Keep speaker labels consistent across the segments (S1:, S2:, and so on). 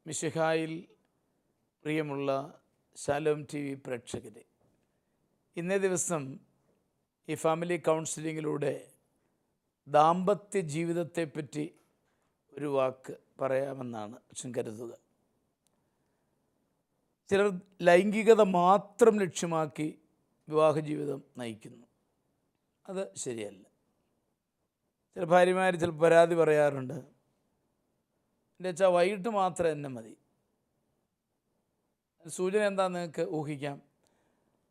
S1: മിശിഹായിൽ പ്രിയമുള്ള Shalom T V പ്രേക്ഷകരെ, ഇന്നേ ദിവസം ഈ ഫാമിലി കൗൺസിലിങ്ങിലൂടെ ദാമ്പത്യ ജീവിതത്തെപ്പറ്റി ഒരു വാക്ക് പറയാമെന്നാണ് അച്ഛൻ കരുതുക. ചിലർ ലൈംഗികത മാത്രം ലക്ഷ്യമാക്കി വിവാഹ ജീവിതം നയിക്കുന്നു. അത് ശരിയല്ല. ചില ഭാര്യമാർ ചിലപ്പോൾ പരാതി പറയാറുണ്ട്, എൻ്റെ അച്ഛാ വൈകിട്ട് മാത്രം എന്നെ മതി. സൂചന എന്താണെന്ന് നിങ്ങൾക്ക് ഊഹിക്കാം.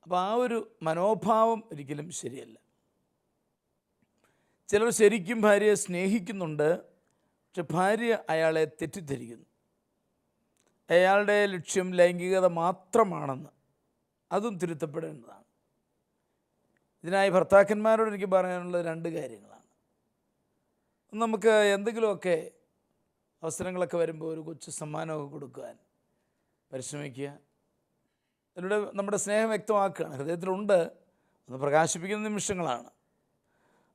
S1: അപ്പോൾ ആ ഒരു മനോഭാവം ഒരിക്കലും ശരിയല്ല. ചിലർ ശരിക്കും ഭാര്യയെ സ്നേഹിക്കുന്നുണ്ട്, പക്ഷെ ഭാര്യ അയാളെ തെറ്റിദ്ധരിക്കുന്നു. അയാളുടെ ലക്ഷ്യം ലൈംഗികത മാത്രമാണെന്ന്. അതും തിരുത്തപ്പെടേണ്ടതാണ്. ഇതിനായി ഭർത്താക്കന്മാരോട് എനിക്ക് പറയാനുള്ളത് രണ്ട് കാര്യങ്ങളാണ്. നമുക്ക് എന്തെങ്കിലുമൊക്കെ അവസരങ്ങളൊക്കെ വരുമ്പോൾ ഒരു കൊച്ചു സമ്മാനമൊക്കെ കൊടുക്കുവാൻ പരിശ്രമിക്കുക. അതിലൂടെ നമ്മുടെ സ്നേഹം വ്യക്തമാക്കുകയാണ്. ഹൃദയത്തിലുണ്ട് ഒന്ന് പ്രകാശിപ്പിക്കുന്ന നിമിഷങ്ങളാണ്.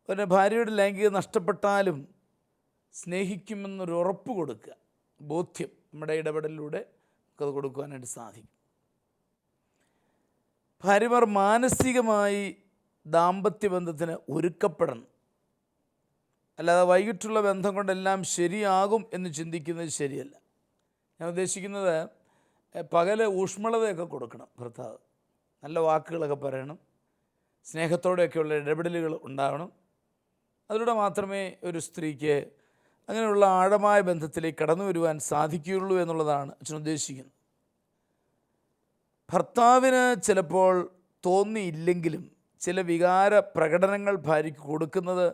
S1: പിന്നെ ഭാര്യയുടെ ലൈംഗികത നഷ്ടപ്പെട്ടാലും സ്നേഹിക്കുമെന്നൊരു ഉറപ്പ് കൊടുക്കുക, ബോധ്യം നമ്മുടെ ഇടപെടലിലൂടെ നമുക്കത് കൊടുക്കുവാനായിട്ട് സാധിക്കും. ഭാര്യമാർ മാനസികമായി ദാമ്പത്യ ബന്ധത്തിന് ഒരുക്കപ്പെടണം. അല്ലാതെ വൈകിട്ടുള്ള ബന്ധം കൊണ്ടെല്ലാം ശരിയാകും എന്ന് ചിന്തിക്കുന്നത് ശരിയല്ല. ഞാൻ ഉദ്ദേശിക്കുന്നത് പകല് ഊഷ്മളതയൊക്കെ കൊടുക്കണം ഭർത്താവ്. നല്ല വാക്കുകളൊക്കെ പറയണം, സ്നേഹത്തോടെയൊക്കെയുള്ള ഇടപെടലുകൾ ഉണ്ടാവണം. അതിലൂടെ മാത്രമേ ഒരു സ്ത്രീക്ക് അങ്ങനെയുള്ള ആഴമായ ബന്ധത്തിലേക്ക് കടന്നു വരുവാൻ സാധിക്കുകയുള്ളൂ എന്നുള്ളതാണ് അച്ഛൻ ഉദ്ദേശിക്കുന്നത്. ഭർത്താവിന് ചിലപ്പോൾ തോന്നിയില്ലെങ്കിലും ചില വികാര പ്രകടനങ്ങൾ ഭാര്യയ്ക്ക് കൊടുക്കുന്നത്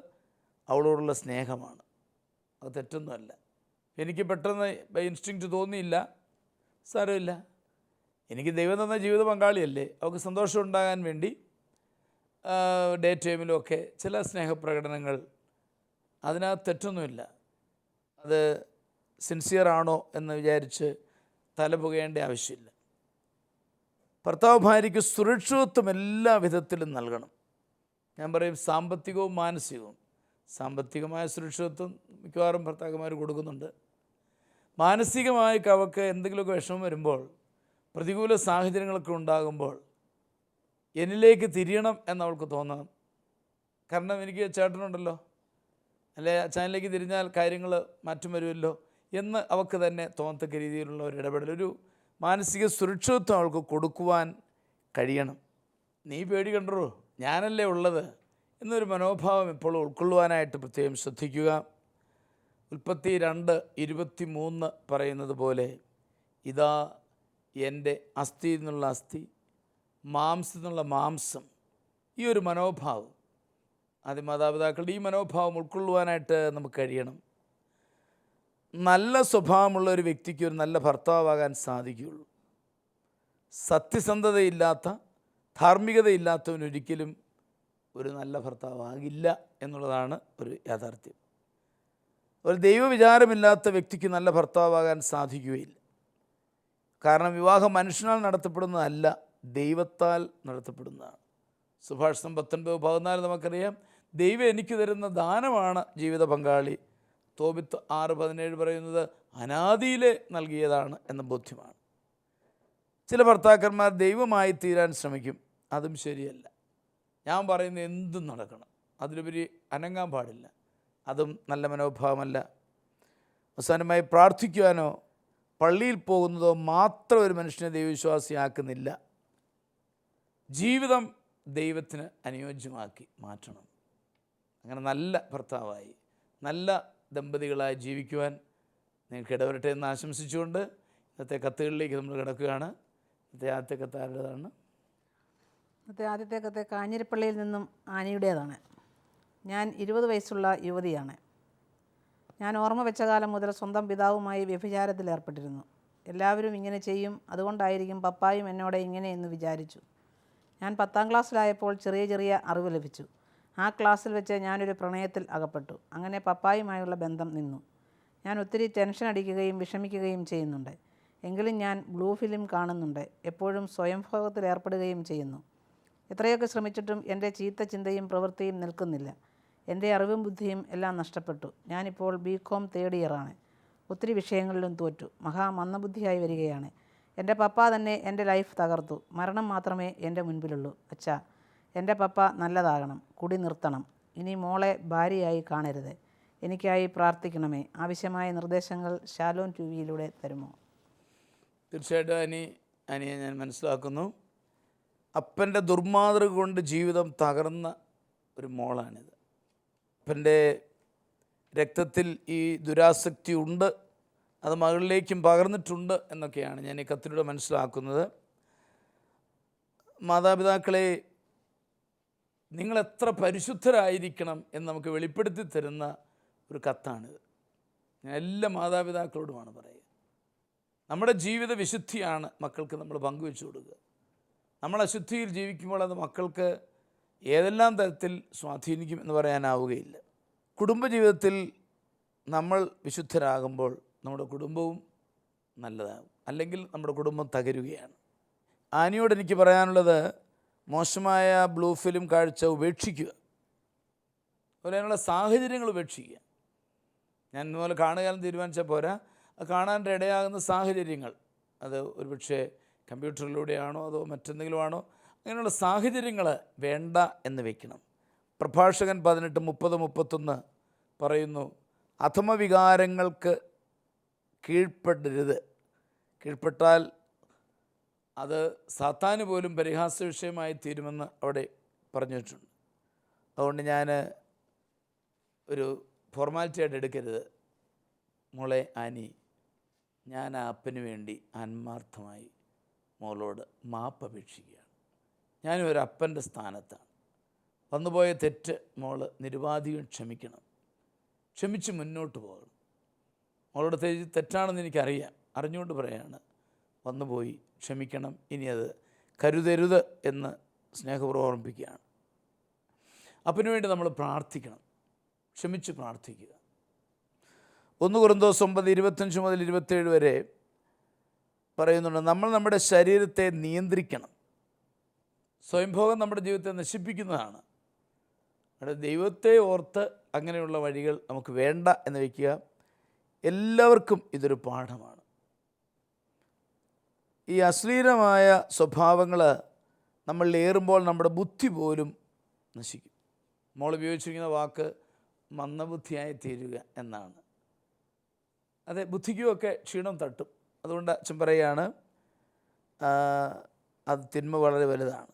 S1: അവളോടുള്ള സ്നേഹമാണ്. അത് തെറ്റൊന്നുമല്ല. എനിക്ക് പെട്ടെന്ന് ബൈ ഇൻസ്റ്റിങ്ക്റ്റ് തോന്നിയില്ല, സാരമില്ല, എനിക്ക് ദൈവം തന്ന ജീവിത പങ്കാളിയല്ലേ, അവൾക്ക് സന്തോഷം ഉണ്ടാകാൻ വേണ്ടി ഡേ ടൈമിലുമൊക്കെ ചില സ്നേഹപ്രകടനങ്ങൾ, അതിനകത്ത് തെറ്റൊന്നുമില്ല. അത് സിൻസിയറാണോ എന്ന് വിചാരിച്ച് തല പുകയേണ്ട ആവശ്യമില്ല. ഭർത്താവ് ഭാര്യയ്ക്ക് സുരക്ഷിതത്വം എല്ലാ വിധത്തിലും നൽകണം. ഞാൻ പറയും സാമ്പത്തികവും മാനസികവും. സാമ്പത്തികമായ സുരക്ഷിതത്വം മിക്കവാറും ഭർത്താക്കന്മാർ കൊടുക്കുന്നുണ്ട്. മാനസികമായി അവൾക്ക് എന്തെങ്കിലുമൊക്കെ വിഷമം വരുമ്പോൾ, പ്രതികൂല സാഹചര്യങ്ങളൊക്കെ ഉണ്ടാകുമ്പോൾ എന്നിലേക്ക് തിരിയണം എന്നവൾക്ക് തോന്നണം. കാരണം എനിക്ക് ചേട്ടനുണ്ടല്ലോ, അല്ലെ അച്ഛനിലേക്ക് തിരിഞ്ഞാൽ കാര്യങ്ങൾ മാറ്റം വരുമല്ലോ എന്ന് അവൾക്ക് തന്നെ തോന്നത്തക്ക രീതിയിലുള്ള ഒരു ഇടപെടൽ, ഒരു മാനസിക സുരക്ഷിതത്വം അവൾക്ക് കൊടുക്കുവാൻ കഴിയണം. നീ പേടി കണ്ടോ, ഞാനല്ലേ ഉള്ളത് എന്നൊരു മനോഭാവം എപ്പോഴും ഉൾക്കൊള്ളുവാനായിട്ട് പ്രത്യേകം ശ്രദ്ധിക്കുക. ഉൽപ്പത്തി 2:23 പറയുന്നത് പോലെ, ഇതാ എൻ്റെ അസ്ഥിയിൽ നിന്നുള്ള അസ്ഥി, മാംസത്തിൽ നിന്നുള്ള മാംസം. ഈ ഒരു മനോഭാവം, ആദ്യ മാതാപിതാക്കളുടെ ഈ മനോഭാവം ഉൾക്കൊള്ളുവാനായിട്ട് നമുക്ക് കഴിയണം. നല്ല സ്വഭാവമുള്ള ഒരു വ്യക്തിക്ക് ഒരു നല്ല ഭർത്താവാകാൻ സാധിക്കുകയുള്ളൂ. സത്യസന്ധതയില്ലാത്ത, ധാർമ്മികതയില്ലാത്തവനൊരിക്കലും ഒരു നല്ല ഭർത്താവാകില്ല എന്നുള്ളതാണ് ഒരു യാഥാർത്ഥ്യം. ഒരു ദൈവവിചാരമില്ലാത്ത വ്യക്തിക്ക് നല്ല ഭർത്താവാകാൻ സാധിക്കുകയില്ല. കാരണം വിവാഹം മനുഷ്യനാൽ നടത്തപ്പെടുന്നതല്ല, ദൈവത്താൽ നടത്തപ്പെടുന്നതാണ്. സുഭാഷിതം 19:14 നമുക്കറിയാം, ദൈവം എനിക്ക് തരുന്ന ദാനമാണ് ജീവിത പങ്കാളി. തോബിത്ത് 6:17 പറയുന്നത് അനാദിയിലെ നൽകിയതാണ് എന്ന ബോധ്യമാണ്. ചില ഭർത്താക്കന്മാർ ദൈവമായി തീരാൻ ശ്രമിക്കും, അതും ശരിയല്ല. ഞാൻ പറയുന്നത് എന്തും നടക്കണം, അതിലുപരി അനങ്ങാൻ പാടില്ല, അതും നല്ല മനോഭാവമല്ല. അവസാനമായി പ്രാർത്ഥിക്കുവാനോ പള്ളിയിൽ പോകുന്നതോ മാത്രം ഒരു മനുഷ്യനെ ദൈവവിശ്വാസിയാക്കുന്നില്ല. ജീവിതം ദൈവത്തിന് അനുയോജ്യമാക്കി മാറ്റണം. അങ്ങനെ നല്ല ഭർത്താവായി നല്ല ദമ്പതികളായി ജീവിക്കുവാൻ നിങ്ങൾക്ക് ഇടവരട്ടെ എന്ന് ആശംസിച്ചുകൊണ്ട് ഇന്നത്തെ കത്തുകളിലേക്ക് നമ്മൾ കിടക്കുകയാണ്. ഇന്നത്തെ ആദ്യത്തെ കത്ത് ആരുടേതാണ്?
S2: ഇന്നത്തെ ആദ്യത്തെ കത്ത് കാഞ്ഞിരപ്പള്ളിയിൽ നിന്നും ആനയുടേതാണ്. ഞാൻ 20 വയസ്സുള്ള യുവതിയാണ്. ഞാൻ ഓർമ്മ വെച്ച കാലം മുതൽ സ്വന്തം പിതാവുമായി വ്യഭിചാരത്തിൽ ഏർപ്പെട്ടിരുന്നു. എല്ലാവരും ഇങ്ങനെ ചെയ്യും, അതുകൊണ്ടായിരിക്കും പപ്പായും എന്നോട് ഇങ്ങനെ എന്ന് വിചാരിച്ചു. ഞാൻ 10ാം ക്ലാസ്സിലായപ്പോൾ ചെറിയ ചെറിയ അറിവ് ലഭിച്ചു. ആ ക്ലാസ്സിൽ വെച്ച് ഞാനൊരു പ്രണയത്തിൽ അകപ്പെട്ടു. അങ്ങനെ പപ്പായുമായുള്ള ബന്ധം നിന്നു. ഞാൻ ഒത്തിരി ടെൻഷൻ അടിക്കുകയും വിഷമിക്കുകയും ചെയ്യുന്നുണ്ട്. എങ്കിലും ഞാൻ ബ്ലൂ ഫിലിം കാണുന്നുണ്ട്. എപ്പോഴും സ്വയംഭോഗത്തിൽ ഏർപ്പെടുകയും ചെയ്യുന്നു. എത്രയൊക്കെ ശ്രമിച്ചിട്ടും എൻ്റെ ചീത്ത ചിന്തയും പ്രവൃത്തിയും നിൽക്കുന്നില്ല. എൻ്റെ അറിവും ബുദ്ധിയും എല്ലാം നഷ്ടപ്പെട്ടു. ഞാനിപ്പോൾ BCom 3rd ഇയറാണ്. ഒത്തിരി വിഷയങ്ങളിലും തോറ്റു. മന്ദബുദ്ധിയായി വരികയാണ്. എൻ്റെ പപ്പ തന്നെ എൻ്റെ ലൈഫ് തകർത്തു. മരണം മാത്രമേ എൻ്റെ മുൻപിലുള്ളൂ. അച്ഛാ, എൻ്റെ പപ്പ നല്ലതാകണം, കുടി നിർത്തണം. ഇനി മോളെ ഭാര്യയായി കാണരുത്. എനിക്കായി പ്രാർത്ഥിക്കണമേ. ആവശ്യമായ നിർദ്ദേശങ്ങൾ ശാലോം ടിവിയിലൂടെ തരുമോ?
S1: തീർച്ചയായിട്ടും അനിയെ ഞാൻ മനസ്സിലാക്കുന്നു. അപ്പൻ്റെ ദുർമാതൃക കൊണ്ട് ജീവിതം തകർന്ന ഒരു മോളാണിത്. അപ്പൻ്റെ രക്തത്തിൽ ഈ ദുരാസക്തി ഉണ്ട്, അത് മകളിലേക്കും പകർന്നിട്ടുണ്ട് എന്നൊക്കെയാണ് ഞാൻ ഈ കത്തിലൂടെ മനസ്സിലാക്കുന്നത്. മാതാപിതാക്കളെ, നിങ്ങളെത്ര പരിശുദ്ധരായിരിക്കണം എന്ന് നമുക്ക് വെളിപ്പെടുത്തി തരുന്ന ഒരു കത്താണിത്. ഞാൻ എല്ലാ മാതാപിതാക്കളോടുമാണ് പറയുക, നമ്മുടെ ജീവിത വിശുദ്ധിയാണ് മക്കൾക്ക് നമ്മൾ പങ്കുവെച്ചു കൊടുക്കുക. നമ്മൾ അശുദ്ധിയിൽ ജീവിക്കുമ്പോൾ അത് മക്കൾക്ക് ഏതെല്ലാം തരത്തിൽ സ്വാധീനിക്കും എന്ന് പറയാനാവുകയില്ല. കുടുംബജീവിതത്തിൽ നമ്മൾ വിശുദ്ധരാകുമ്പോൾ നമ്മുടെ കുടുംബവും നല്ലതാകും, അല്ലെങ്കിൽ നമ്മുടെ കുടുംബം തകരുകയാണ്. ആനിയോട് എനിക്ക് പറയാനുള്ളത്, മോശമായ ബ്ലൂ ഫിലിം കാഴ്ച ഉപേക്ഷിക്കുക, അതിനുള്ള സാഹചര്യങ്ങൾ ഉപേക്ഷിക്കുക. ഞാൻ ഇതുപോലെ കാണുകയെന്ന് തീരുമാനിച്ചാൽ പോരാ, അത് കാണാൻ ഇടയാകുന്ന സാഹചര്യങ്ങൾ, അത് ഒരുപക്ഷെ കമ്പ്യൂട്ടറിലൂടെയാണോ അതോ മറ്റെന്തെങ്കിലും ആണോ, അങ്ങനെയുള്ള സാഹചര്യങ്ങൾ വേണ്ട എന്ന് വയ്ക്കണം. പ്രഭാഷകൻ 18:30-31 പറയുന്നു, അധമവികാരങ്ങൾക്ക് കീഴ്പ്പെടരുത്. കീഴ്പ്പെട്ടാൽ അത് സാത്താന് പോലും പരിഹാസ വിഷയമായി തീരുമെന്ന് അവിടെ പറഞ്ഞിട്ടുണ്ട്. അതുകൊണ്ട് ഞാൻ ഒരു ഫോർമാലിറ്റി ആയിട്ട് എടുക്കരുത്. മോളെ ആനി, ഞാൻ ആ അപ്പന് വേണ്ടി ആത്മാർത്ഥമായി മോളോട് മാപ്പപേക്ഷിക്കുകയാണ്. ഞാനും ഒരു അപ്പൻ്റെ സ്ഥാനത്താണ്. വന്നുപോയ തെറ്റ് മോള് നിരുപാധികം ക്ഷമിക്കണം, ക്ഷമിച്ച് മുന്നോട്ട് പോകണം. മോളോട് തെറ്റാണെന്ന് എനിക്കറിയാം, അറിഞ്ഞുകൊണ്ട് പറയാണ്, വന്നുപോയി ക്ഷമിക്കണം, ഇനി അത് കരുതരുത് എന്ന് സ്നേഹപൂർവ്വം ഓർമ്മിപ്പിക്കുകയാണ്. അപ്പനു വേണ്ടി നമ്മൾ പ്രാർത്ഥിക്കണം, ക്ഷമിച്ച് പ്രാർത്ഥിക്കുക. 1 കൊരിന്തോസ് 9:25-27 വരെ പറയുന്നുണ്ട്, നമ്മൾ നമ്മുടെ ശരീരത്തെ നിയന്ത്രിക്കണം. സ്വയംഭോഗം നമ്മുടെ ജീവിതത്തെ നശിപ്പിക്കുന്നതാണ്. അവിടെ ദൈവത്തെ ഓർത്ത് അങ്ങനെയുള്ള വഴികൾ നമുക്ക് വേണ്ട എന്ന് വയ്ക്കുക. എല്ലാവർക്കും ഇതൊരു പാഠമാണ്. ഈ അശ്ലീലമായ സ്വഭാവങ്ങൾ നമ്മൾ ഏറുമ്പോൾ നമ്മുടെ ബുദ്ധി പോലും നശിക്കും. മോൾ ഉപയോഗിച്ചിരിക്കുന്ന വാക്ക് മന്ദബുദ്ധിയായി തീരുക എന്നാണ്. അതെ, ബുദ്ധിക്കുമൊക്കെ ക്ഷീണം തട്ടും. അതുകൊണ്ട് അച്ഛൻ പറയുകയാണ്, അത് തിന്മ വളരെ വലുതാണ്.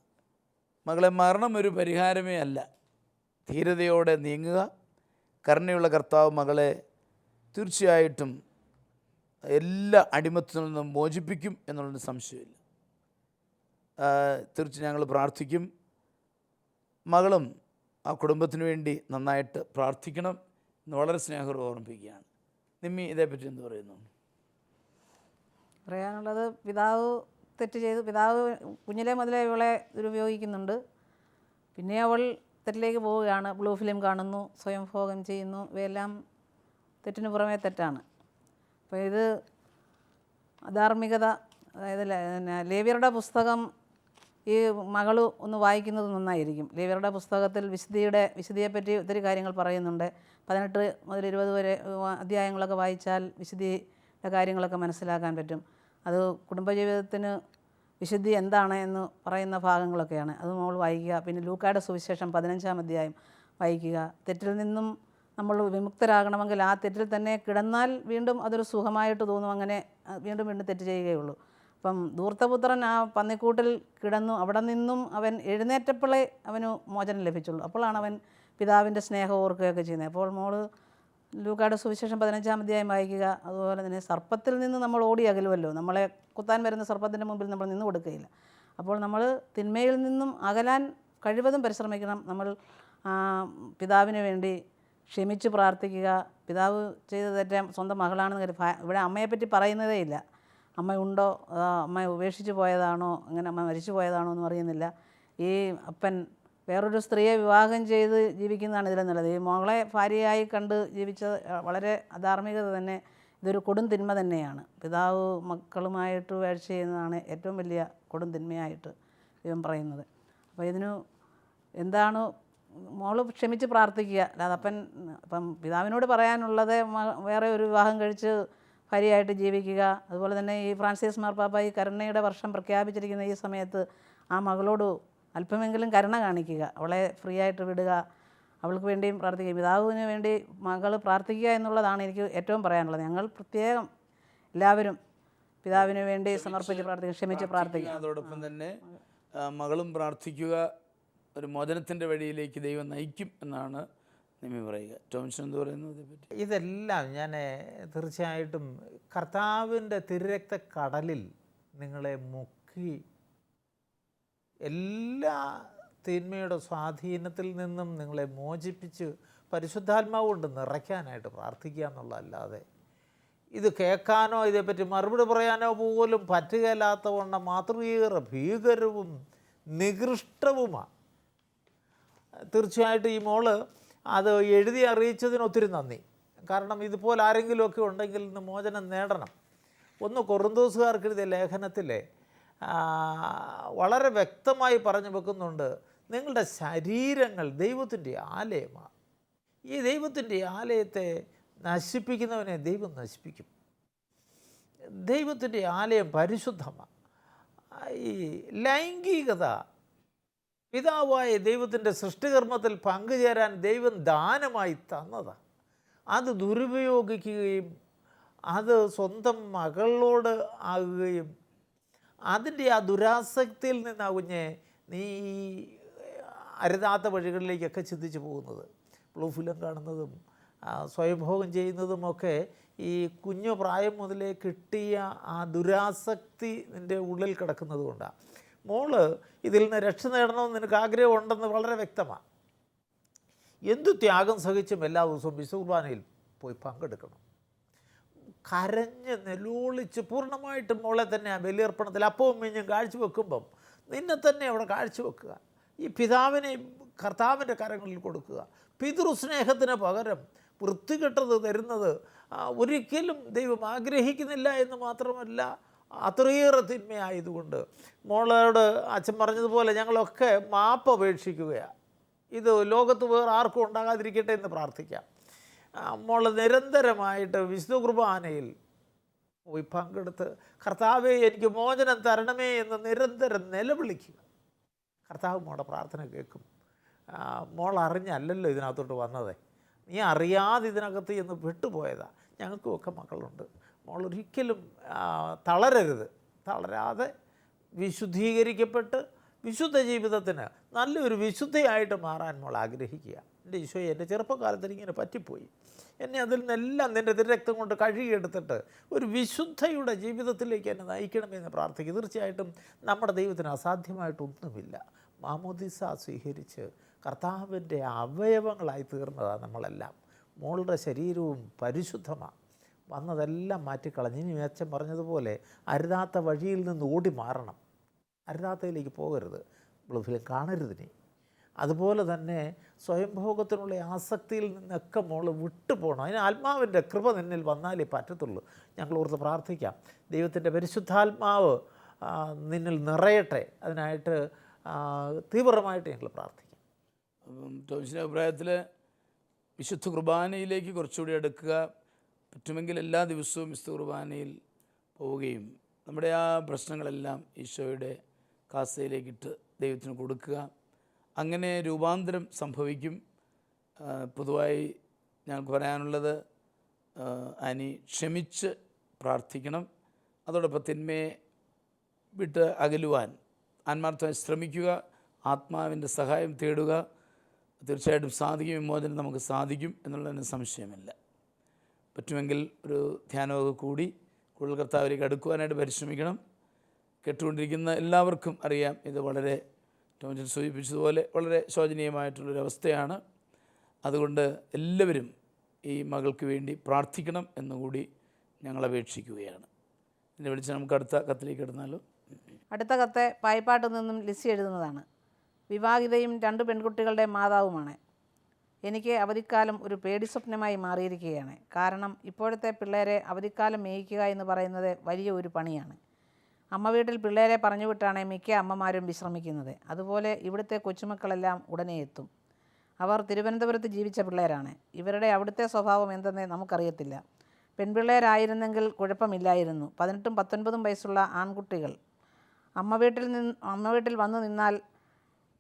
S1: മകളെ, മരണം ഒരു പരിഹാരമേ അല്ല. ധീരതയോടെ നീങ്ങുക. കരുണയുള്ള കർത്താവ് മകളെ തീർച്ചയായിട്ടും എല്ലാ അടിമത്തിൽ നിന്നും മോചിപ്പിക്കും എന്നുള്ളൊരു സംശയമില്ല. തീർച്ചയായും ഞങ്ങൾ പ്രാർത്ഥിക്കും. മകളും ആ കുടുംബത്തിന് വേണ്ടി നന്നായിട്ട് പ്രാർത്ഥിക്കണം എന്ന് വളരെ സ്നേഹപൂർവ്വം ഓർമ്മിപ്പിക്കുകയാണ്. നിമ്മി, ഇതേപ്പറ്റി എന്ത് പറയുന്നു?
S2: പറയാനുള്ളത്, പിതാവ് തെറ്റ് ചെയ്തു. പിതാവ് കുഞ്ഞിലെ മുതലേ ഇവളെ ദുരുപയോഗിക്കുന്നുണ്ട്. പിന്നെ അവൾ തെറ്റിലേക്ക് പോവുകയാണ്. ബ്ലൂ ഫിലിം കാണുന്നു, സ്വയംഭോഗം ചെയ്യുന്നു. ഇവയെല്ലാം തെറ്റിന് പുറമേ തെറ്റാണ്. അപ്പോൾ ഇത് അധാർമികത. അതായത് ലേവ്യരുടെ പുസ്തകം ഈ മകൾ ഒന്ന് വായിക്കുന്നത് നന്നായിരിക്കും. ലേവ്യരുടെ പുസ്തകത്തിൽ വിശുദ്ധിയെപ്പറ്റി ഒത്തിരി കാര്യങ്ങൾ പറയുന്നുണ്ട്. 18 മുതൽ 20 വരെ അധ്യായങ്ങളൊക്കെ വായിച്ചാൽ വിശുദ്ധിയുടെ കാര്യങ്ങളൊക്കെ മനസ്സിലാക്കാൻ പറ്റും. അത് കുടുംബജീവിതത്തിന് വിശുദ്ധി എന്താണ് എന്ന് പറയുന്ന ഭാഗങ്ങളൊക്കെയാണ്. അത് നമ്മൾ വായിക്കുക. പിന്നെ ലൂക്കായുടെ സുവിശേഷം 15-ാം അധ്യായം വായിക്കുക. തെറ്റിൽ നിന്നും നമ്മൾ വിമുക്തരാകണമെങ്കിൽ ആ തെറ്റിൽ തന്നെ കിടന്നാൽ വീണ്ടും അതൊരു സുഖമായിട്ട് തോന്നും. അങ്ങനെ വീണ്ടും വീണ്ടും തെറ്റ് ചെയ്യുകയുള്ളൂ. അപ്പം ധൂർത്തപുത്രൻ ആ പന്നിക്കൂട്ടിൽ കിടന്നു. അവിടെ നിന്നും അവൻ എഴുന്നേറ്റപ്പോഴേ അവന് മോചനം ലഭിച്ചുള്ളൂ. അപ്പോഴാണ് അവൻ പിതാവിൻ്റെ സ്നേഹം ഓർക്കുകയൊക്കെ ചെയ്യുന്നത്. അപ്പോൾ മോള് ലൂക്കായുടെ സുവിശേഷം 15-ാം അധ്യായം വായിക്കുക. അതുപോലെ തന്നെ സർപ്പത്തിൽ നിന്ന് നമ്മൾ ഓടി അകലുമല്ലോ. നമ്മളെ കുത്താൻ വരുന്ന സർപ്പത്തിൻ്റെ മുമ്പിൽ നമ്മൾ നിന്ന് കൊടുക്കുകയില്ല. അപ്പോൾ നമ്മൾ തിന്മയിൽ നിന്നും അകലാൻ കഴിവതും പരിശ്രമിക്കണം. നമ്മൾ പിതാവിന് വേണ്ടി ക്ഷമിച്ച് പ്രാർത്ഥിക്കുക. പിതാവ് ചെയ്ത തെറ്റ് സ്വന്തം മകളാണെന്ന് കരുതി ഇവിടെ അമ്മയെപ്പറ്റി പറയുന്നതേ ഇല്ല. അമ്മയുണ്ടോ, അമ്മ ഉപേക്ഷിച്ച് പോയതാണോ, അങ്ങനെ അമ്മ മരിച്ചു പോയതാണോ എന്നും അറിയുന്നില്ല. ഈ അപ്പൻ വേറൊരു സ്ത്രീയെ വിവാഹം ചെയ്ത് ജീവിക്കുന്നതാണ് ഇതിലെ നല്ലത്. ഈ മകളെ ഭാര്യയായി കണ്ട് ജീവിച്ച വളരെ അധാർമികത തന്നെ. ഇതൊരു കൊടും തിന്മ തന്നെയാണ്. പിതാവ് മക്കളുമായിട്ട് വീഴ്ച ചെയ്യുന്നതാണ് ഏറ്റവും വലിയ കൊടും തിന്മയായിട്ട് ദൈവം പറയുന്നത്. അപ്പോൾ ഇതിന് എന്താണ് മോള് ക്ഷമിച്ച് പ്രാർത്ഥിക്കുക. അല്ലാതെ അപ്പം പിതാവിനോട് പറയാനുള്ളത് വേറെ ഒരു വിവാഹം കഴിച്ച് ഭാര്യയായിട്ട് ജീവിക്കുക. അതുപോലെ തന്നെ ഈ ഫ്രാൻസിസ് മാർപ്പാപ്പ ഈ കരുണയുടെ വർഷം പ്രഖ്യാപിച്ചിരിക്കുന്ന ഈ സമയത്ത് ആ മകളോട് അല്പമെങ്കിലും കരുണ കാണിക്കുക, അവളെ ഫ്രീ ആയിട്ട് വിടുക, അവൾക്ക് വേണ്ടിയും പ്രാർത്ഥിക്കുക. പിതാവിന് വേണ്ടി മകൾ പ്രാർത്ഥിക്കുക എന്നുള്ളതാണ് എനിക്ക് ഏറ്റവും പറയാനുള്ളത്. ഞങ്ങൾ പ്രത്യേകം എല്ലാവരും പിതാവിന് വേണ്ടി സമർപ്പിച്ച് പ്രാർത്ഥിക്കുക, ക്ഷമിച്ച് പ്രാർത്ഥിക്കുക.
S1: അതോടൊപ്പം തന്നെ മകളും പ്രാർത്ഥിക്കുക. ഒരു മോചനത്തിൻ്റെ വഴിയിലേക്ക് ദൈവം നയിക്കും എന്നാണ് നിമി പറയുക. ടോംസൺ എന്ത് പറയുന്നു അതേപറ്റി?
S3: ഇതെല്ലാം ഞാൻ തീർച്ചയായിട്ടും കർത്താവിൻ്റെ തിരുരക്ത കടലിൽ നിങ്ങളെ മുക്കി എല്ലാ തിന്മയുടെ സ്വാധീനത്തിൽ നിന്നും നിങ്ങളെ മോചിപ്പിച്ച് പരിശുദ്ധാത്മാവ് കൊണ്ട് നിറയ്ക്കാനായിട്ട് പ്രാർത്ഥിക്കുക എന്നുള്ളതല്ലാതെ ഇത് കേൾക്കാനോ ഇതേപ്പറ്റി മറുപടി പറയാനോ പോലും പറ്റുകയില്ലാത്തവണ്ണം മാത്രമേറെ ഭീകരവും നികൃഷ്ടവുമാണ്. തീർച്ചയായിട്ടും ഈ മോള് അത് എഴുതി അറിയിച്ചതിന് ഒത്തിരി നന്ദി. കാരണം ഇതുപോലെ ആരെങ്കിലുമൊക്കെ ഉണ്ടെങ്കിൽ ഇന്ന് മോചനം നേടണം. ഒന്ന് കൊറിന്തോസുകാർക്ക് എഴുതിയ ലേഖനത്തിലെ വളരെ വ്യക്തമായി പറഞ്ഞു വെക്കുന്നുണ്ട്, നിങ്ങളുടെ ശരീരങ്ങൾ ദൈവത്തിൻ്റെ ആലയമാണ്. ഈ ദൈവത്തിൻ്റെ ആലയത്തെ നശിപ്പിക്കുന്നവനെ ദൈവം നശിപ്പിക്കും. ദൈവത്തിൻ്റെ ആലയം പരിശുദ്ധമാണ്. ഈ ലൈംഗികത പിതാവായ ദൈവത്തിൻ്റെ സൃഷ്ടികർമ്മത്തിൽ പങ്കുചേരാൻ ദൈവം ദാനമായി തന്നതാണ്. അത് ദുരുപയോഗിക്കുകയും അത് സ്വന്തം മകളോട് ആകുകയും അതിൻ്റെ ആ ദുരാസക്തിയിൽ നിന്നാകുഞ്ഞേ നീ ഈ അരുതാത്ത വഴികളിലേക്കൊക്കെ ചിന്തിച്ച് പോകുന്നത്. ഫിലിം കാണുന്നതും സ്വയംഭോഗം ചെയ്യുന്നതുമൊക്കെ ഈ കുഞ്ഞു പ്രായം മുതലേ കിട്ടിയ ആ ദുരാസക്തി നിൻ്റെ ഉള്ളിൽ കിടക്കുന്നത് കൊണ്ടാണ്. മോള് ഇതിൽ നിന്ന് രക്ഷ നേടണമെന്ന് നിനക്ക് ആഗ്രഹമുണ്ടെന്ന് വളരെ വ്യക്തമാണ്. എന്തു ത്യാഗം സഹിച്ചും എല്ലാ ദിവസവും വിശുദ്ധ കുർബാനയിൽ പോയി പങ്കെടുക്കണം. കരഞ്ഞ് നിലവിളിച്ച് പൂർണ്ണമായിട്ടും മോളെ തന്നെ ആ ബലിയർപ്പണത്തിൽ അപ്പവും മീഞ്ഞും കാഴ്ചവെക്കുമ്പം നിന്നെ തന്നെ അവിടെ കാഴ്ചവെക്കുക. ഈ പിതാവിനെ കർത്താവിൻ്റെ കരങ്ങളിൽ കൊടുക്കുക. പിതൃസ്നേഹത്തിന് പകരം വൃത്തികെട്ടത് തരുന്നത് ഒരിക്കലും ദൈവം ആഗ്രഹിക്കുന്നില്ല എന്ന് മാത്രമല്ല അത്രയേറെ തിന്മയായതുകൊണ്ട് മോളോട് അച്ഛൻ പറഞ്ഞതുപോലെ ഞങ്ങളൊക്കെ മാപ്പ് അപേക്ഷിക്കുകയാണ്. ഇത് ലോകത്ത് വേറെ ആർക്കും ഉണ്ടാകാതിരിക്കട്ടെ എന്ന് പ്രാർത്ഥിക്കാം. മോൾ നിരന്തരമായിട്ട് വിശുദ്ധ കുർബാനയിൽ പോയി പങ്കെടുത്ത് കർത്താവേ എനിക്ക് മോചനം തരണമേ എന്ന് നിരന്തരം നിലവിളിക്കുക. കർത്താവ് മോളുടെ പ്രാർത്ഥന കേൾക്കും. മോൾ അറിഞ്ഞല്ലല്ലോ ഇതിനകത്തോട്ട് വന്നത്, നീ അറിയാതെ ഇതിനകത്ത് എന്ന് വിട്ടുപോയതാണ്. ഞങ്ങൾക്കുമൊക്കെ മക്കളുണ്ട്. മോളൊരിക്കലും തളരരുത്. തളരാതെ വിശുദ്ധീകരിക്കപ്പെട്ട് വിശുദ്ധ ജീവിതത്തിന് നല്ലൊരു വിശുദ്ധയായിട്ട് മാറാൻ മോൾ ആഗ്രഹിക്കുക. എൻ്റെ ഈശോയെ, എൻ്റെ ചെറുപ്പകാലത്തിൽ ഇങ്ങനെ പറ്റിപ്പോയി, എന്നെ അതിൽ നിന്നെല്ലാം നിൻ്റെ തിരക്തം കൊണ്ട് കഴുകിയെടുത്തിട്ട് ഒരു വിശുദ്ധയുടെ ജീവിതത്തിലേക്ക് എന്നെ നയിക്കണമെന്ന് പ്രാർത്ഥിക്കുക. തീർച്ചയായിട്ടും നമ്മുടെ ദൈവത്തിന് അസാധ്യമായിട്ടൊന്നുമില്ല. മാമോദിസ സ്വീകരിച്ച് കർത്താവിൻ്റെ അവയവങ്ങളായി തീർന്നതാണ് നമ്മളെല്ലാം. മോളുടെ ശരീരവും പരിശുദ്ധമാണ്. വന്നതെല്ലാം മാറ്റിക്കളഞ്ഞ് ഇനി അച്ഛൻ പറഞ്ഞതുപോലെ അരുതാത്ത വഴിയിൽ നിന്ന് ഓടി മാറണം. അരുതാത്തയിലേക്ക് പോകരുത്, ഫിലിം കാണരുത് നീ. അതുപോലെ തന്നെ സ്വയംഭോഗത്തിനുള്ള ആസക്തിയിൽ നിന്നൊക്കെ മോള് വിട്ടുപോകണം. അതിന് ആത്മാവിൻ്റെ കൃപ നിന്നിൽ വന്നാലേ പറ്റത്തുള്ളൂ. ഞങ്ങൾ ഓർത്ത് പ്രാർത്ഥിക്കാം. ദൈവത്തിൻ്റെ പരിശുദ്ധാത്മാവ് നിന്നിൽ നിറയട്ടെ. അതിനായിട്ട് തീവ്രമായിട്ട് ഞങ്ങൾ പ്രാർത്ഥിക്കാം.
S1: ടോംസിൻ്റെ അഭിപ്രായത്തിൽ വിശുദ്ധ കുർബാനയിലേക്ക് കുറച്ചുകൂടി അടുക്കുക, പറ്റുമെങ്കിൽ എല്ലാ ദിവസവും വിശുദ്ധ കുർബാനയിൽ പോവുകയും നമ്മുടെ ആ പ്രശ്നങ്ങളെല്ലാം ഈശോയുടെ കാസയിലേക്കിട്ട് ദൈവത്തിന് കൊടുക്കുക. അങ്ങനെ രൂപാന്തരം സംഭവിക്കും. പൊതുവായി ഞങ്ങൾക്ക് പറയാനുള്ളത്, ആനി ക്ഷമിച്ച് പ്രാർത്ഥിക്കണം. അതോടൊപ്പം തിന്മയെ വിട്ട് അകലുവാൻ ആത്മാർത്ഥമായി ശ്രമിക്കുക. ആത്മാവിൻ്റെ സഹായം തേടുക. തീർച്ചയായിട്ടും സാധിക്കും, വിമോചനം നമുക്ക് സാധിക്കും എന്നുള്ളതിന് സംശയമില്ല. പറ്റുമെങ്കിൽ ഒരു ധ്യാനമൊക്കെ കൂടി കൂടുതൽ കർത്താവിലേക്ക് അടുക്കുവാനായിട്ട് പരിശ്രമിക്കണം. കേട്ടുകൊണ്ടിരിക്കുന്ന എല്ലാവർക്കും അറിയാം, ഇത് വളരെ ടോംസൺ സൂചിപ്പിച്ചതുപോലെ വളരെ ശോചനീയമായിട്ടുള്ളൊരവസ്ഥയാണ്. അതുകൊണ്ട് എല്ലാവരും ഈ മകൾക്ക് വേണ്ടി പ്രാർത്ഥിക്കണം എന്നുകൂടി ഞങ്ങൾ അപേക്ഷിക്കുകയാണ്. എന്നെ വിളിച്ച് നമുക്ക് അടുത്ത കത്തിലേക്ക് കിടന്നാലോ?
S2: അടുത്ത കത്ത് പായിപ്പാട്ടിൽ നിന്നും ലിസി എഴുതുന്നതാണ്. വിവാഹിതയും 2 പെൺകുട്ടികളുടെ മാതാവുമാണ്. എനിക്ക് അവധിക്കാലം ഒരു പേടിസ്വപ്നമായി മാറിയിരിക്കുകയാണ്. കാരണം ഇപ്പോഴത്തെ പിള്ളേരെ അവധിക്കാലം മേയിക്കുക എന്ന് പറയുന്നത് വലിയ ഒരു പണിയാണ്. അമ്മ വീട്ടിൽ പിള്ളേരെ പറഞ്ഞു വിട്ടാണ് മിക്ക അമ്മമാരും വിശ്രമിക്കുന്നത്. അതുപോലെ ഇവിടുത്തെ കൊച്ചുമക്കളെല്ലാം ഉടനെ എത്തും. അവർ തിരുവനന്തപുരത്ത് ജീവിച്ച പിള്ളേരാണ്. ഇവരുടെ അവിടുത്തെ സ്വഭാവം എന്തെന്ന് നമുക്കറിയത്തില്ല. പെൺപിള്ളേരായിരുന്നെങ്കിൽ കുഴപ്പമില്ലായിരുന്നു. 18ഉം 19ഉം വയസ്സുള്ള ആൺകുട്ടികൾ അമ്മ വീട്ടിൽ വന്നു നിന്നാൽ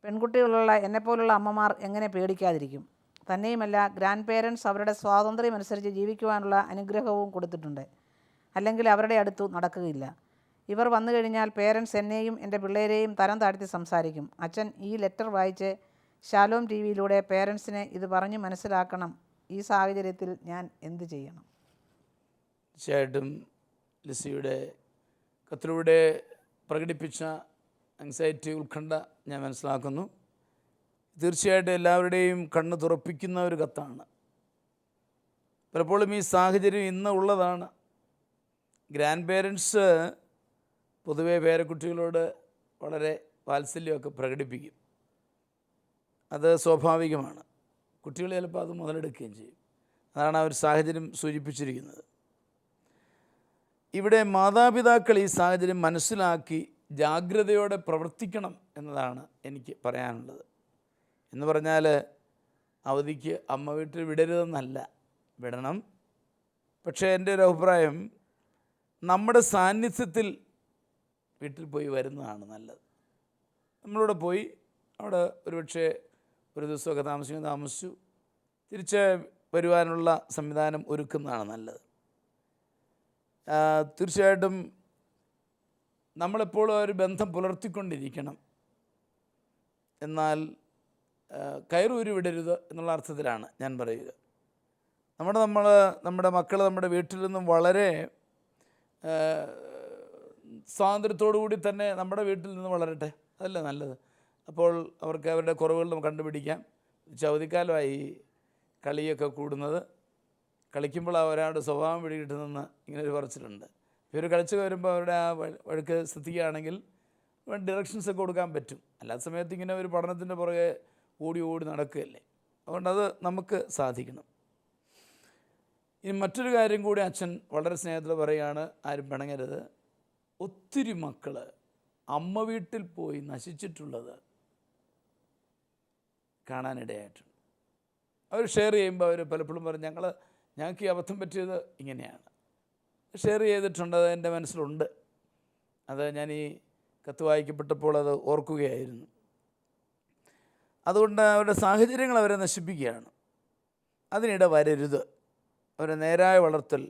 S2: പെൺകുട്ടികളുള്ള എന്നെപ്പോലുള്ള അമ്മമാർ എങ്ങനെ പേടിക്കാതിരിക്കും? തന്നെയുമല്ല, ഗ്രാൻഡ് പേരൻസ് അവരുടെ സ്വാതന്ത്ര്യമനുസരിച്ച് ജീവിക്കുവാനുള്ള അനുഗ്രഹവും കൊടുത്തിട്ടുണ്ട്. അല്ലെങ്കിൽ അവരുടെ അടുത്തു നടക്കുകയില്ല. ഇവർ വന്നു കഴിഞ്ഞാൽ പേരൻസ് എന്നെയും എൻ്റെ പിള്ളേരെയും തരം താഴ്ത്തി സംസാരിക്കും. അച്ഛൻ ഈ ലെറ്റർ വായിച്ച് ശാലോം ടി വിയിലൂടെ പേരൻസിനെ ഇത് പറഞ്ഞു മനസ്സിലാക്കണം. ഈ സാഹചര്യത്തിൽ ഞാൻ എന്ത് ചെയ്യണം?
S1: തീർച്ചയായിട്ടും ലിസിയുടെ കത്തിലൂടെ പ്രകടിപ്പിച്ച ആങ്സൈറ്റി, ഉത്കണ്ഠ ഞാൻ മനസ്സിലാക്കുന്നു. തീർച്ചയായിട്ടും എല്ലാവരുടെയും കണ്ണ് തുറപ്പിക്കുന്ന ഒരു കത്താണ്. പലപ്പോഴും ഈ സാഹചര്യം ഇന്ന് ഉള്ളതാണ്. ഗ്രാൻഡ് പേരൻസ് പൊതുവെ പേരക്കുട്ടികളോട് വളരെ വാത്സല്യമൊക്കെ പ്രകടിപ്പിക്കും. അത് സ്വാഭാവികമാണ്. കുട്ടികൾ ചിലപ്പോൾ അത് മുതലെടുക്കുകയും ചെയ്യും. അതാണ് ആ ഒരു സാഹചര്യം സൂചിപ്പിച്ചിരിക്കുന്നത്. ഇവിടെ മാതാപിതാക്കൾ ഈ സാഹചര്യം മനസ്സിലാക്കി ജാഗ്രതയോടെ പ്രവർത്തിക്കണം എന്നതാണ് എനിക്ക് പറയാനുള്ളത്. എന്ന് പറഞ്ഞാൽ അവധിക്ക് അമ്മ വീട്ടിൽ വിടരുതെന്നല്ല, വിടണം. പക്ഷേ എൻ്റെ ഒരു അഭിപ്രായം, നമ്മുടെ സാന്നിധ്യത്തിൽ വീട്ടിൽ പോയി വരുന്നതാണ് നല്ലത്. നമ്മളിവിടെ പോയി അവിടെ ഒരുപക്ഷെ ഒരു ദിവസമൊക്കെ താമസിച്ചു തിരിച്ച് വരുവാനുള്ള സംവിധാനം ഒരുക്കുന്നതാണ് നല്ലത്. തീർച്ചയായിട്ടും നമ്മളെപ്പോഴും ഒരു ബന്ധം പുലർത്തിക്കൊണ്ടിരിക്കണം. എന്നാൽ കയറൂരി വിടരുത് എന്നുള്ള അർത്ഥത്തിലാണ് ഞാൻ പറയുക. നമ്മുടെ മക്കൾ നമ്മുടെ വീട്ടിൽ നിന്നും വളരെ സ്വാതന്ത്ര്യത്തോടു കൂടി തന്നെ നമ്മുടെ വീട്ടിൽ നിന്ന് വളരട്ടെ, അതല്ലേ നല്ലത്. അപ്പോൾ അവർക്ക് അവരുടെ കുറവുകൾ നമുക്ക് കണ്ടുപിടിക്കാം. അവധിക്കാലമായി കളിയൊക്കെ കൂടുന്നത്, കളിക്കുമ്പോൾ ഒരാളുടെ സ്വഭാവം പിടികിട്ടുന്നെന്ന് ഇങ്ങനെ ഒരു പറച്ചിലുണ്ട്. ഇവർ കളിച്ച് വരുമ്പോൾ അവരുടെ ആ വഴുക്ക് ശ്രദ്ധിക്കുകയാണെങ്കിൽ ഡിറക്ഷൻസൊക്കെ കൊടുക്കാൻ പറ്റും. അല്ലാത്ത സമയത്ത് ഇങ്ങനെ ഒരു പഠനത്തിൻ്റെ പുറകെ ഓടി നടക്കുകയല്ലേ. അതുകൊണ്ടത് നമുക്ക് സാധിക്കണം. ഇനി മറ്റൊരു കാര്യം കൂടി അച്ഛൻ വളരെ സ്നേഹത്തിൽ പറയുകയാണ്, ആരും പിണങ്ങരുത്. ഒത്തിരി മക്കൾ അമ്മ വീട്ടിൽ പോയി നശിച്ചിട്ടുള്ളത് കാണാനിടയായിട്ടുണ്ട്. അവർ ഷെയർ ചെയ്യുമ്പോൾ അവർ പലപ്പോഴും പറയും, ഞങ്ങൾക്ക് ഈ അബദ്ധം പറ്റിയത് ഇങ്ങനെയാണ്. ഷെയർ ചെയ്തിട്ടുണ്ട്, അത് എൻ്റെ മനസ്സിലുണ്ട്. അത് ഞാൻ ഈ കത്ത് വായിക്കപ്പെട്ടപ്പോൾ അത് ഓർക്കുകയായിരുന്നു. അതുകൊണ്ട് അവരുടെ സാഹചര്യങ്ങൾ അവരെ നശിപ്പിക്കുകയാണ്. അതിനിട വരരുത്. അവരെ നേരായ വളർത്തൽ,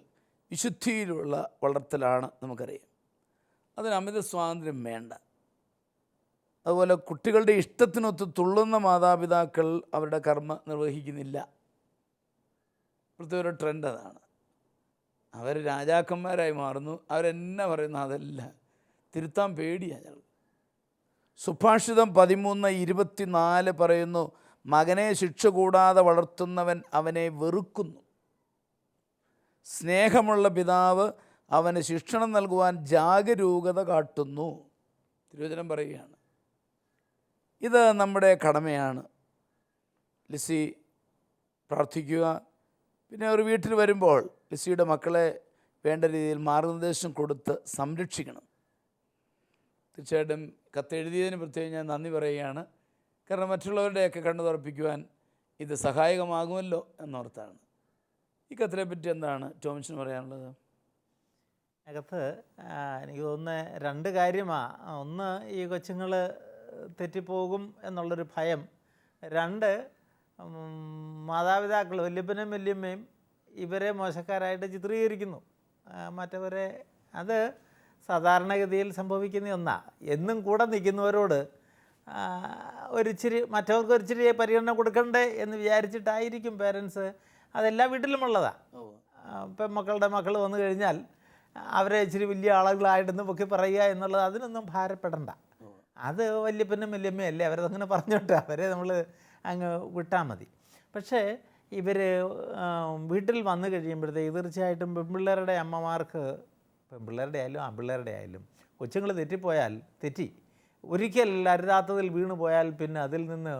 S1: വിശുദ്ധിയിലുള്ള വളർത്തലാണ് നമുക്കറിയാം. അതിന് അമിത സ്വാതന്ത്ര്യം വേണ്ട. അതുപോലെ കുട്ടികളുടെ ഇഷ്ടത്തിനൊത്ത് തുള്ളുന്ന മാതാപിതാക്കൾ അവരുടെ കർമ്മ നിർവഹിക്കുന്നില്ല. ഇപ്പോഴത്തെ ഒരു ട്രെൻഡ് അതാണ്. അവർ രാജാക്കന്മാരായി മാറുന്നു. അവരെന്നെ പറയുന്നു അതല്ല, തിരുത്താൻ പേടിയാണ് ഞങ്ങൾ. സുഭാഷിതം 13:24 പറയുന്നു, മകനെ ശിക്ഷ കൂടാതെ വളർത്തുന്നവൻ അവനെ വെറുക്കുന്നു. സ്നേഹമുള്ള പിതാവ് അവന് ശിക്ഷണം നൽകുവാൻ ജാഗരൂകത കാട്ടുന്നു. തിരുവചനം പറയുകയാണ്. ഇത് നമ്മുടെ കടമയാണ്. ലിസി പ്രാർത്ഥിക്കുക. പിന്നെ ഒരു വീട്ടിൽ വരുമ്പോൾ ലിസിയുടെ മക്കളെ വേണ്ട രീതിയിൽ മാർഗനിർദ്ദേശം കൊടുത്ത് സംരക്ഷിക്കണം. തീർച്ചയായിട്ടും കത്തെഴുതിയതിന് പ്രത്യേകം ഞാൻ നന്ദി പറയുകയാണ്. കാരണം മറ്റുള്ളവരുടെയൊക്കെ കണ്ണു തുറപ്പിക്കുവാൻ ഇത് സഹായകമാകുമല്ലോ എന്നോർത്താണ്. ഈ കത്തിനെ പറ്റി എന്താണ് ടോമിച്ചിന് പറയാനുള്ളത്?
S3: അകത്ത് എനിക്ക് തോന്നുന്ന രണ്ട് കാര്യമാണ്. ഒന്ന്, ഈ കൊച്ചുങ്ങൾ തെറ്റിപ്പോകും എന്നുള്ളൊരു ഭയം. രണ്ട്, മാതാപിതാക്കൾ വല്യപ്പനും വല്യമ്മയും ഇവരെ മോശക്കാരായിട്ട് ചിത്രീകരിക്കുന്നു മറ്റവരെ. അത് സാധാരണഗതിയിൽ സംഭവിക്കുന്ന ഒന്നാണ്. എന്നും കൂടെ നിൽക്കുന്നവരോട് മറ്റവർക്ക് ഒരിച്ചിരി പരിഗണന കൊടുക്കണ്ടേ എന്ന് വിചാരിച്ചിട്ടായിരിക്കും പേരൻസ്. അതെല്ലാ വീട്ടിലുമുള്ളതാണ്. ഇപ്പം മക്കളുടെ മക്കൾ വന്നു കഴിഞ്ഞാൽ അവരെ ഇച്ചിരി വലിയ ആളുകളായിട്ടെന്ന് പൊക്കി പറയുക എന്നുള്ളത്, അതിനൊന്നും ഭാരപ്പെടണ്ട. അത് വല്യപ്പനും വല്യമ്മയല്ലേ, അവരതങ്ങനെ പറഞ്ഞോട്ടെ, അവരെ നമ്മൾ അങ്ങ് വിട്ടാൽ മതി. പക്ഷേ ഇവർ വീട്ടിൽ വന്നു കഴിയുമ്പോഴത്തേക്ക് തീർച്ചയായിട്ടും പെൺപിള്ളേരുടെ അമ്മമാർക്ക്, പെൺപിള്ളേരുടെ ആയാലും ആൺപിള്ളേരുടെ ആയാലും, കൊച്ചുങ്ങൾ തെറ്റിപ്പോയാൽ തെറ്റി, ഒരിക്കൽ അരുതാത്തതിൽ വീണു പോയാൽ പിന്നെ അതിൽ നിന്ന്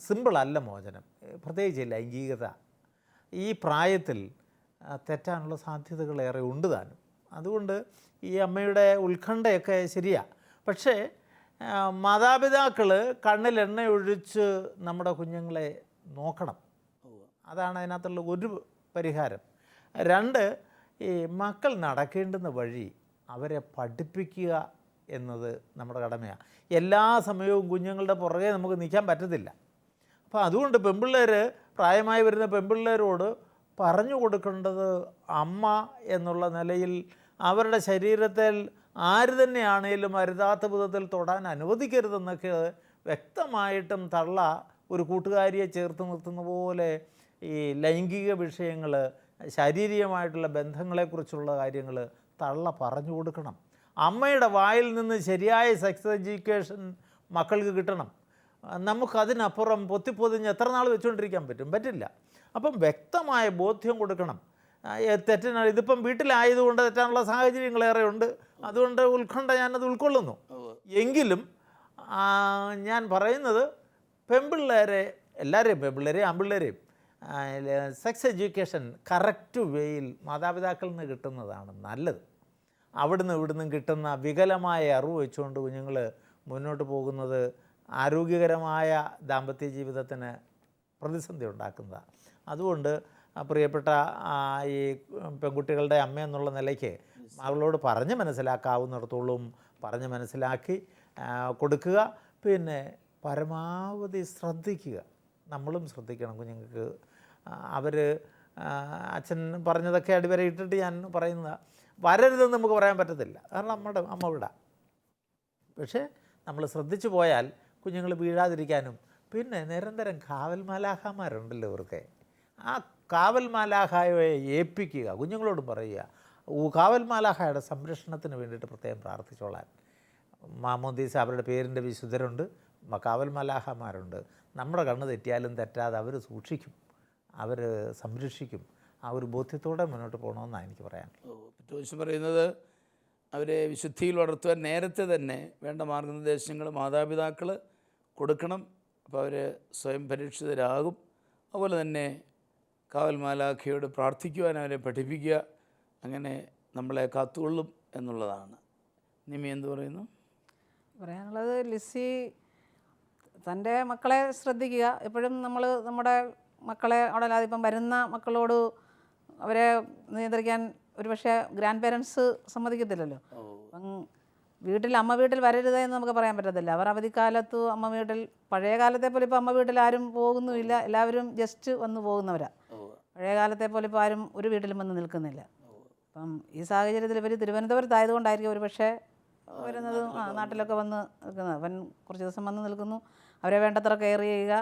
S3: സിമ്പിളല്ല മോചനം. പ്രത്യേകിച്ച് ലൈംഗികത ഈ പ്രായത്തിൽ തെറ്റാനുള്ള സാധ്യതകളേറെ ഉണ്ട് താനും. അതുകൊണ്ട് ഈ അമ്മയുടെ ഉത്കണ്ഠയൊക്കെ ശരിയാണ്. പക്ഷേ മാതാപിതാക്കൾ കണ്ണിൽ എണ്ണയൊഴിച്ച് നമ്മുടെ കുഞ്ഞുങ്ങളെ നോക്കണം. അതാണ് അതിനകത്തുള്ള ഒരു പരിഹാരം. രണ്ട്, ഈ മക്കൾ നടക്കേണ്ടുന്ന വഴി അവരെ പഠിപ്പിക്കുക എന്നത് നമ്മുടെ കടമയാണ്. എല്ലാ സമയവും കുഞ്ഞുങ്ങളുടെ പുറകെ നമുക്ക് നിൽക്കാൻ പറ്റത്തില്ല. അപ്പോൾ അതുകൊണ്ട് പെൺപിള്ളേർ, പ്രായമായി വരുന്ന പെൺപിള്ളേരോട് പറഞ്ഞു കൊടുക്കേണ്ടത് അമ്മ എന്നുള്ള നിലയിൽ അവരുടെ ശരീരത്തിൽ ആര് തന്നെയാണേലും അരുതാത്ത വിധത്തിൽ തൊടാൻ അനുവദിക്കരുതെന്നൊക്കെ വ്യക്തമായിട്ടും തള്ള ഒരു കൂട്ടുകാരിയെ ചേർത്ത് നിർത്തുന്ന പോലെ ഈ ലൈംഗിക വിഷയങ്ങൾ, ശാരീരികമായിട്ടുള്ള ബന്ധങ്ങളെക്കുറിച്ചുള്ള കാര്യങ്ങൾ തള്ള പറഞ്ഞു കൊടുക്കണം. അമ്മയുടെ വായിൽ നിന്ന് ശരിയായ സെക്സ് എഡ്യൂക്കേഷൻ മക്കൾക്ക് കിട്ടണം. നമുക്കതിനപ്പുറം പൊത്തിപ്പൊതിഞ്ഞ് എത്ര നാൾ വെച്ചുകൊണ്ടിരിക്കാൻ പറ്റില്ല. അപ്പം വ്യക്തമായ ബോധ്യം കൊടുക്കണം. തെറ്റിനാണ് ഇതിപ്പം വീട്ടിലായതുകൊണ്ട് തെറ്റാനുള്ള സാഹചര്യങ്ങളേറെ ഉണ്ട്. അതുകൊണ്ട് ഉത്കണ്ഠ ഞാനത് ഉൾക്കൊള്ളുന്നു. എങ്കിലും ഞാൻ പറയുന്നത് പെൺപിള്ളേരെ, എല്ലാവരെയും, പെൺപിള്ളേരെയും ആൺപിള്ളേരെയും സെക്സ് എഡ്യൂക്കേഷൻ കറക്റ്റ് വേയിൽ മാതാപിതാക്കളിൽ നിന്ന് കിട്ടുന്നതാണ് നല്ലത്. അവിടുന്ന് ഇവിടുന്ന് കിട്ടുന്ന വികലമായ അറിവ് വെച്ചുകൊണ്ട് കുഞ്ഞുങ്ങൾ മുന്നോട്ട് പോകുന്നത് ആരോഗ്യകരമായ ദാമ്പത്യ ജീവിതത്തിന് പ്രതിസന്ധി ഉണ്ടാക്കുന്നതാണ്. അതുകൊണ്ട് പ്രിയപ്പെട്ട ഈ പെൺകുട്ടികളുടെ അമ്മ എന്നുള്ള നിലയ്ക്ക് അവളോട് പറഞ്ഞ് മനസ്സിലാക്കാവുന്നിടത്തോളം പറഞ്ഞ് മനസ്സിലാക്കി കൊടുക്കുക. പിന്നെ പരമാവധി ശ്രദ്ധിക്കുക. നമ്മളും ശ്രദ്ധിക്കണം കുഞ്ഞുങ്ങൾക്ക്. അവർ അച്ഛൻ പറഞ്ഞതൊക്കെ അടിവരെ ഇട്ടിട്ട് ഞാൻ പറയുന്നത് വരരുതെന്ന് നമുക്ക് പറയാൻ പറ്റത്തില്ല, കാരണം നമ്മുടെ അമ്മ വിടാം. പക്ഷേ നമ്മൾ ശ്രദ്ധിച്ചു പോയാൽ കുഞ്ഞുങ്ങൾ വീഴാതിരിക്കാനും. പിന്നെ നിരന്തരം കാവൽ മാലാഖമാരുണ്ടല്ലോ ഇവർക്ക്. ആ കാവൽ മാലാഖയെ ഏൽപ്പിക്കുക. കുഞ്ഞുങ്ങളോടും പറയുക, കാവൽ മാലാഖയുടെ സംരക്ഷണത്തിന് വേണ്ടിയിട്ട് പ്രത്യേകം പ്രാർത്ഥിച്ചോളാൻ. മാമോദീസ അവരുടെ പേരിൻ്റെ വിശുദ്ധരുണ്ട്, കാവൽ മാലാഖമാരുണ്ട്. നമ്മുടെ കണ്ണ് തെറ്റിയാലും തെറ്റാതെ അവർ സൂക്ഷിക്കും, അവർ സംരക്ഷിക്കും. ആ ഒരു ബോധ്യത്തോടെ മുന്നോട്ട് പോകണമെന്നാണ് എനിക്ക് പറയാൻ.
S1: പറ്റുവശം പറയുന്നത് അവരെ വിശുദ്ധിയിൽ വളർത്തുവാൻ നേരത്തെ തന്നെ വേണ്ട മാർഗനിർദ്ദേശങ്ങൾ മാതാപിതാക്കൾ കൊടുക്കണം. അപ്പോൾ അവർ സ്വയം പരീക്ഷിതരാകും. അതുപോലെ തന്നെ കാവൽ മാലാഖയോട് പ്രാർത്ഥിക്കുവാൻ അവരെ പഠിപ്പിക്കുക. അങ്ങനെ നമ്മളെ കാത്തുകൊള്ളും എന്നുള്ളതാണ്. നിമി എന്ത് പറയുന്നു?
S2: പറയാനുള്ളത്, ലിസി തൻ്റെ മക്കളെ ശ്രദ്ധിക്കുക. എപ്പോഴും നമ്മൾ നമ്മുടെ മക്കളെ അവിടെ ഇപ്പം വരുന്ന മക്കളോട് അവരെ നിയന്ത്രിക്കാൻ ഒരുപക്ഷെ ഗ്രാൻഡ് പേരൻസ് സമ്മതിക്കത്തില്ലല്ലോ. അപ്പം അമ്മ വീട്ടിൽ വരരുത് എന്ന് നമുക്ക് പറയാൻ പറ്റത്തില്ല. അവർ അവധിക്കാലത്ത് അമ്മ വീട്ടിൽ, പഴയ കാലത്തെ പോലെ ഇപ്പോൾ അമ്മ വീട്ടിൽ ആരും പോകുന്നുമില്ല, എല്ലാവരും ജസ്റ്റ് വന്ന് പോകുന്നവരാണ്. പഴയ കാലത്തെ പോലെ ഇപ്പോൾ ആരും ഒരു വീട്ടിലും വന്ന് നിൽക്കുന്നില്ല. അപ്പം ഈ സാഹചര്യത്തിൽ ഇവർ തിരുവനന്തപുരത്തായതുകൊണ്ടായിരിക്കും ഒരു പക്ഷേ വരുന്നത്, നാട്ടിലൊക്കെ വന്ന് നിൽക്കുന്നത്. അവൻ കുറച്ച് ദിവസം വന്ന് നിൽക്കുന്നു, അവരെ വേണ്ടത്ര കെയർ ചെയ്യുക.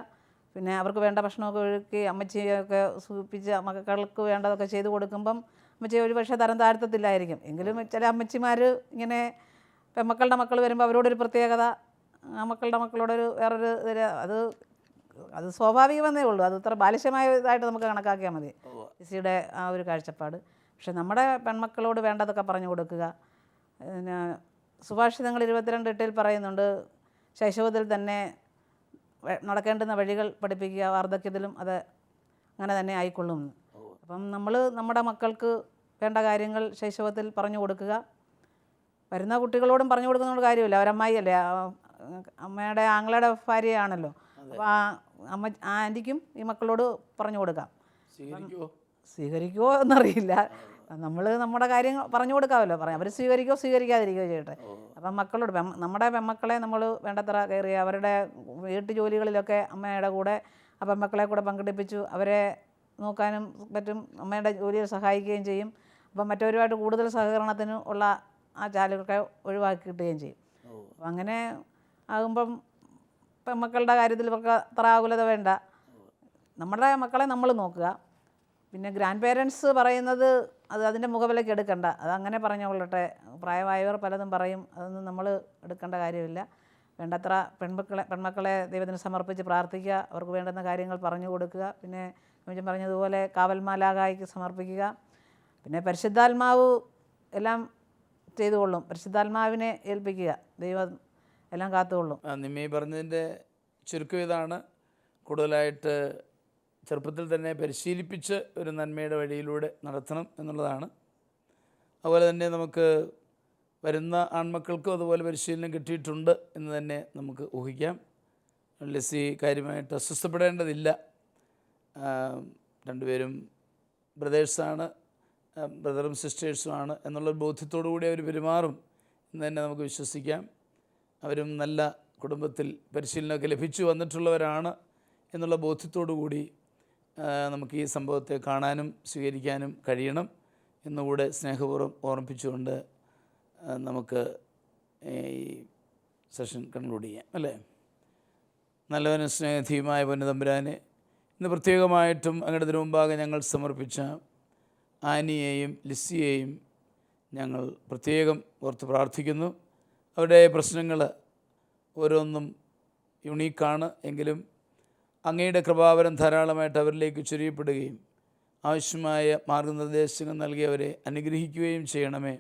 S2: പിന്നെ അവർക്ക് വേണ്ട ഭക്ഷണമൊക്കെ ഒഴുക്കി അമ്മച്ചിയൊക്കെ സൂപ്പിച്ച് മക്കൾക്ക് വേണ്ടതൊക്കെ ചെയ്ത് കൊടുക്കുമ്പം അമ്മച്ചി ഒരു പക്ഷേ തരം താഴ്ത്തത്തില്ലായിരിക്കും. എങ്കിലും ചില അമ്മച്ചിമാർ ഇങ്ങനെ പെൺമക്കളുടെ മക്കൾ വരുമ്പോൾ അവരോടൊരു പ്രത്യേകത, ആ മക്കളുടെ മക്കളോടൊരു വേറൊരു അത് സ്വാഭാവികമെന്നേ ഉള്ളൂ. അത് ഇത്ര ബാലിശമായതായിട്ട് നമുക്ക് കണക്കാക്കിയാൽ മതി ലിസിയുടെ ആ ഒരു കാഴ്ചപ്പാട്. പക്ഷെ നമ്മുടെ പെൺമക്കളോട് വേണ്ടതൊക്കെ പറഞ്ഞു കൊടുക്കുക. പിന്നെ സുഭാഷിതങ്ങൾ 22:8 പറയുന്നുണ്ട്, ശൈശവത്തിൽ തന്നെ നടക്കേണ്ടുന്ന വഴികൾ പഠിപ്പിക്കുക, വാർദ്ധക്യത്തിലും അത് അങ്ങനെ തന്നെ ആയിക്കൊള്ളും. അപ്പം നമ്മൾ നമ്മുടെ മക്കൾക്ക് വേണ്ട കാര്യങ്ങൾ ശൈശവത്തിൽ പറഞ്ഞു കൊടുക്കുക. വരുന്ന കുട്ടികളോടും പറഞ്ഞു കൊടുക്കുന്നതുകൊണ്ട് കാര്യമില്ല, അവരമ്മായിയല്ലേ, അമ്മയുടെ ആങ്ങളയുടെ ഭാര്യയാണല്ലോ. അപ്പോൾ ആൻറ്റിക്കും ഈ മക്കളോട് പറഞ്ഞു കൊടുക്കാം. സ്വീകരിക്കുമോ എന്നറിയില്ല, നമ്മൾ നമ്മുടെ കാര്യങ്ങൾ പറഞ്ഞു കൊടുക്കാമല്ലോ. അവർ സ്വീകരിക്കുകയോ സ്വീകരിക്കാതിരിക്കുകയോ ചെയ്യട്ടെ. അപ്പം മക്കളോട് നമ്മുടെ പെൺമക്കളെ നമ്മൾ വേണ്ടത്ര കെയർ ചെയ്യുക. അവരുടെ വീട്ടു ജോലികളിലൊക്കെ അമ്മയുടെ കൂടെ ആ പെൺമക്കളെ കൂടെ പങ്കെടുപ്പിച്ചു അവരെ നോക്കാനും പറ്റും, അമ്മയുടെ ജോലിയിൽ സഹായിക്കുകയും ചെയ്യും. അപ്പം മറ്റവരുമായിട്ട് കൂടുതൽ സഹകരണത്തിന് ഉള്ള ആ ചാലുകളൊക്കെ ഒഴിവാക്കി കിട്ടുകയും ചെയ്യും. അപ്പം അങ്ങനെ ആകുമ്പം പെൺമക്കളുടെ കാര്യത്തിൽ ഇവർക്ക് അത്ര ആകുലത വേണ്ട. നമ്മുടെ മക്കളെ നമ്മൾ നോക്കുക. പിന്നെ ഗ്രാൻഡ് പേരൻസ് പറയുന്നത് അതിൻ്റെ മുഖവിലേക്ക് എടുക്കണ്ട, അതങ്ങനെ പറഞ്ഞുകൊള്ളട്ടെ. പ്രായമായവർ പലതും പറയും, അതൊന്നും നമ്മൾ എടുക്കേണ്ട കാര്യമില്ല. വേണ്ടത്ര പെൺമക്കളെ ദൈവത്തിന് സമർപ്പിച്ച് പ്രാർത്ഥിക്കുക, അവർക്ക് വേണ്ടുന്ന കാര്യങ്ങൾ പറഞ്ഞു കൊടുക്കുക. പിന്നെ ഞാൻ പറഞ്ഞതുപോലെ കാവൽ മാലാഖയ്ക്ക് സമർപ്പിക്കുക. പിന്നെ പരിശുദ്ധാത്മാവ് എല്ലാം ചെയ്തുകൊള്ളും, പരിശുദ്ധാത്മാവിനെ ഏൽപ്പിക്കുക, ദൈവം എല്ലാം കാത്തുകൊള്ളും.
S1: നിമ്മി പറഞ്ഞതിൻ്റെ ചുരുക്കം ഇതാണ്. കൂടുതലായിട്ട് ചെറുപ്പത്തിൽ തന്നെ പരിശീലിപ്പിച്ച് ഒരു നന്മയുടെ വഴിയിലൂടെ നടത്തണം എന്നുള്ളതാണ്. അതുപോലെ തന്നെ നമുക്ക് വരുന്ന ആൺമക്കൾക്കും അതുപോലെ പരിശീലനം കിട്ടിയിട്ടുണ്ട് എന്ന് തന്നെ നമുക്ക് ഊഹിക്കാം. ലിസി കാര്യമായിട്ട് അസ്വസ്ഥപ്പെടേണ്ടതില്ല. രണ്ടുപേരും ബ്രദേഴ്സാണ്. ബ്രദറും സിസ്റ്റേഴ്സുമാണ് എന്നുള്ള ബോധ്യത്തോടു കൂടി അവർ പെരുമാറും എന്ന് തന്നെ നമുക്ക് വിശ്വസിക്കാം. അവരും നല്ല കുടുംബത്തിൽ പരിശീലനമൊക്കെ ലഭിച്ചു വന്നിട്ടുള്ളവരാണ് എന്നുള്ള ബോധ്യത്തോടു കൂടി നമുക്ക് ഈ സംഭവത്തെ കാണാനും സ്വീകരിക്കാനും കഴിയണം എന്നുകൂടെ സ്നേഹപൂർവ്വം ഓർമ്മിപ്പിച്ചുകൊണ്ട് നമുക്ക് ഈ സെഷൻ കൺക്ലൂഡ് ചെയ്യാം, അല്ലേ? നല്ലവനും സ്നേഹധീയമായ പൊന്നുതമ്പുരാനെ, ഇന്ന് പ്രത്യേകമായിട്ടും അങ്ങയുടെ തിരുമുമ്പാകെ ഞങ്ങൾ സമർപ്പിച്ച ആനിയെയും ലിസിയെയും ഞങ്ങൾ പ്രത്യേകം ഓർത്ത് പ്രാർത്ഥിക്കുന്നു. അവരുടെ പ്രശ്നങ്ങൾ ഓരോന്നും യുണീക്കാണ് എങ്കിലും അങ്ങയുടെ കൃപാവരം ധാരാളമായിട്ട് അവരിലേക്ക് ചൊരിയപ്പെടുകയും ആവശ്യമായ മാർഗനിർദ്ദേശങ്ങൾ നൽകി അവരെ അനുഗ്രഹിക്കുകയും ചെയ്യണമേ.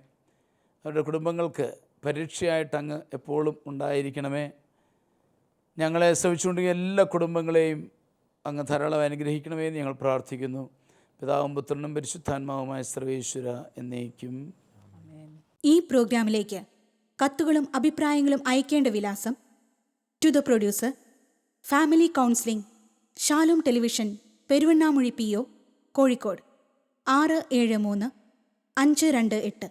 S1: അവരുടെ കുടുംബങ്ങൾക്ക് പരീക്ഷയായിട്ട് അങ്ങ് എപ്പോഴും ഉണ്ടായിരിക്കണമേ. ഞങ്ങളെ ശ്രമിച്ചുകൊണ്ടിരിക്കുന്ന എല്ലാ കുടുംബങ്ങളെയും അങ്ങ് ധാരാളം അനുഗ്രഹിക്കണമേ എന്ന് ഞങ്ങൾ പ്രാർത്ഥിക്കുന്നു. പിതാവും പുത്രനും പരിശുദ്ധാത്മാവുമായ സർവേശ്വര എന്നേക്കും.
S4: ഈ പ്രോഗ്രാമിലേക്ക് കത്തുകളും അഭിപ്രായങ്ങളും അയക്കേണ്ട വിലാസം: to the producer, family counselling, Shalom television, Peruvannamuzhi PO, Kozhikode 673-528.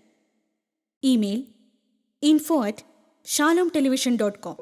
S4: Email info@shalomtelevision.com.